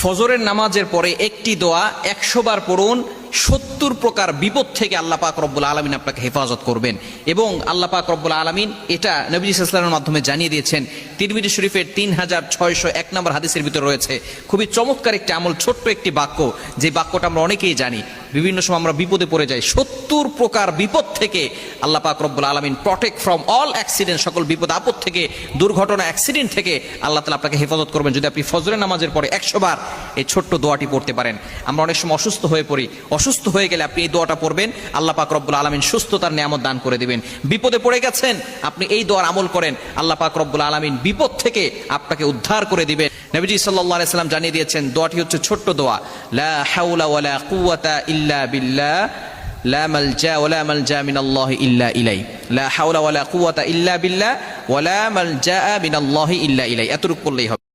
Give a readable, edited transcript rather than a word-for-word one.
ফজরের নামাজের পরে একটি দোয়া 100 বার পড়ুন। 70 প্রকার বিপদ থেকে আল্লাহ পাক রব্বুল আলামিন আপনাকে হেফাজত করবেন। এবং আল্লাহ পাক রব্বুল আলামিন এটা নবী সাল্লাল্লাহু আলাইহি ওয়াসাল্লামের মাধ্যমে জানিয়ে দিয়েছেন। তিরমিজি শরীফের 3601 নম্বর হাদিসের ভিতরে রয়েছে খুবই চমৎকার একটি আমল, ছোট্ট একটি বাক্য, যে বাক্যটা আমরা অনেকেই জানি। বিভিন্ন সময় আমরা বিপদে পড়ে যাই, 70 প্রকার বিপদ থেকে আল্লাহ পাক রব্বুল আলামিন প্রটেক্ট ফ্রম অল অ্যাক্সিডেন্ট, সকল বিপদ আপদ থেকে, দুর্ঘটনা, অ্যাক্সিডেন্ট থেকে আল্লাহ তাআলা আপনাকে হেফাজত করবেন যদি আপনি ফজরের নামাজের পরে 100 বার এই ছোট্ট দোয়াটি পড়তে পারেন। আমরা অনেক সময় অসুস্থ হয়ে পড়ি, অসুস্থ হয়ে গেলে আপনি এই দোয়াটা পড়বেন, আল্লাহ পাক রব্বুল আলামিন সুস্থতার নিয়ামত দান করে দিবেন। বিপদে পড়ে গেছেন, আপনি এই দোয়ার আমল করেন, আল্লাহ পাক রব্বুল আলামিন বিপদ থেকে আপনাকে উদ্ধার করে দিবেন। নবীজি সাল্লাল্লাহু আলাইহি ওয়াসাল্লাম জানিয়ে দিয়েছেন, দোয়াটি হচ্ছে ছোট্ট দোয়া, লা হাওলা ওয়ালা কুওয়াতা ইল্লা বিল্লাহ, লা মালজা ওয়ালা মালজা মিনাল্লাহি ইল্লা ইলাই, লা হাওলা ওয়ালা কুওয়াতা ইল্লা বিল্লাহ ওয়ালা মালজা মিনাল্লাহি ইল্লা ইলাই। এতটুকু করলেই হবে।